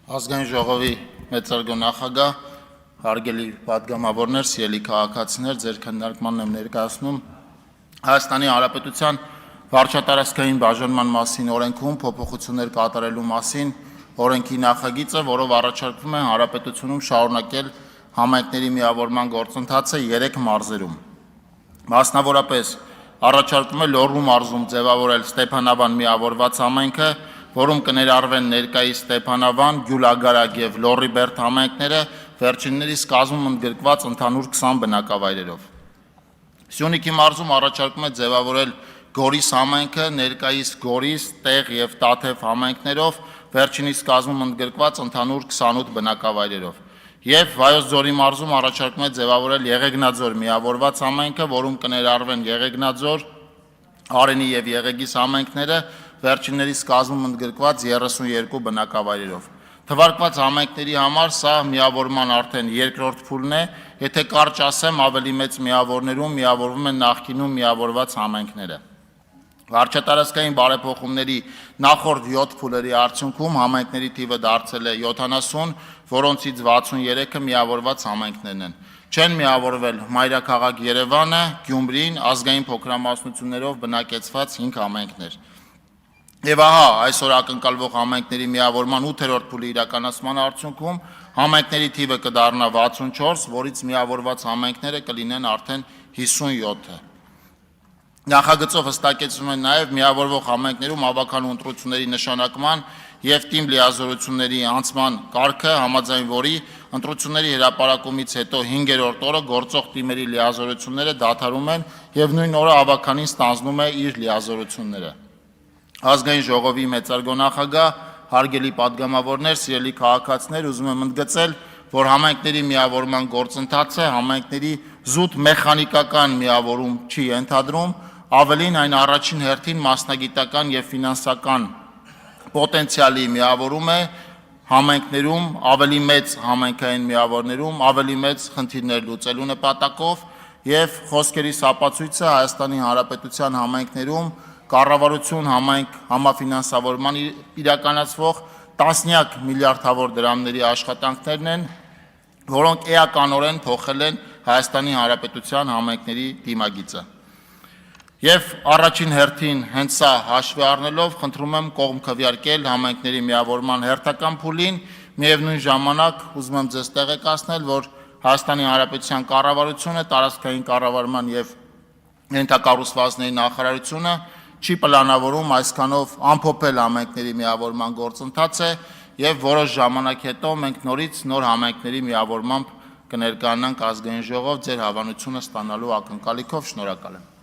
Ազգային ժողովի մեծարգո նախագահ, հարգելի պատգամավորներ, սիրելի քաղաքացիներ, ձեր քննարկմանն եմ ներկայացնում Հայաստանի Հանրապետության վարչատարածքային բաժանման մասին օրենքում փոփոխություններ կատարելու մասին օրենքի նախագիծը, որով առաջարկվում է Հանրապետությունում շարունակել համայնքների միավորման գործընթացը 3 մարզերում։ Մասնավորապես առաջարկվում է Լոռու մարզում ձևավորել Ստեփանավան միավորված համայնքը, որում կներառվեն ներկայիս Ստեփանավան, Գյուլագարակ և Լոռիբերդ համայնքները, վերջիններիս կազմում ընդգրկված ընդհանուր 20 բնակավայրերով։ Սյունիքի մարզում առաջարկվում է ձևավորել Գորիս համայնքը, ներկայիս Գորիս, Տեղ և Տաթև համայնքներով, վերջինիս կազմում ընդգրկված ընդհանուր 28 բնակավայրերով։ Եվ Վայոց ձորի մարզում առաջարկվում է ձևավորել Եղեգնաձոր միավորված համայնքը, որում կներառվեն Եղեգնաձոր, Արենի և Եղեգիս համայնքները, վերջիններիս կազմում ընդգրկված 32 բնակավայրերով։ Թվարկված համայնքների համար սա միավորման արդեն երկրորդ փուլն է, եթե կարճ ասեմ, ավելի մեծ միավորներում միավորվում են նախկինում միավորված համայնքները։ Վարչատարածքային բարեփոխումների նախորդ 7 փուլերի արդյունքում համայնքների թիվը դարձել է 70, որոնցից 63-ը միավորված համայնքներն են։ Չեն միավորվել մայրաքաղաք Երևանը, Գյումրին, ազգային փոքրամասնություններով բնակեցված 5 համայնքներ։ Եվ ահա այսօր ակնկալվող համայնքների միավորման 8-րդ փուլի իրականացման արդյունքում համայնքների թիվը կդառնա 64, որից միավորված համայնքները կլինեն արդեն 57-ը։ Նախագծով հստակեցվում է նաև միավորվող համայնքներում ավականու ընտրությունների նշանակման և թիմ լիազորությունների անցման կարգը, համաձայն որի ընտրությունների հրապարակումից հետո 5-րդ օրը գործող թիմերի լիազորությունները դադարում են և նույն օրը ավականին ստանձնում է իր լիազորությունները։ Ազգային ժողովի մեծարգո նախագահ, հարգելի պատգամավորներ, սիրելի քաղաքացիներ, ուզում եմ ընդգծել, որ համայնքների միավորման գործընթացը համայնքների զուտ մեխանիկական միավորում չի ենթադրում, ավելին այն առաջին հերթին մասնագիտական և ֆինանսական պոտենցիալի միավորում է համայնքներում, ավելի մեծ համայնքային միավորներում, ավելի մեծ խնդիրներ լուծելու նպատակով և խոսքերիս ապացույցը Հայաստանի Հանրապետության համայնքներում կառավարություն համայնք համաֆինանսավորման իրականացվող տասնյակ միլիարդավոր դրամների աշխատանքներն են, որոնք էականորեն փոխել են Հայաստանի Հանրապետության համայնքների դիմագիծը։ Եվ առաջին հերթին հենց սա հաշվի առնելով խնդրում եմ կողմ քվեարկել համայնքների միավորման հերթական փուլին, միևնույն ժամանակ ուզում եմ ձեզ տեղեկացնել, որ Հայաստանի Հանրապետության կառավարությունը, տարածքային կառավարման և ենթակառուցվածքների նախարարությունը չի պլանավորում այսքանով ամփոփել համայնքների միավորման գործընթացը և որոշ ժամանակ հետո մենք նորից նոր համայնքների միավորմամբ կներկայանանք ազգային ժողով ձեր հավանությունը ստանալու ակնկալիքով։ Շնորհակալ եմ։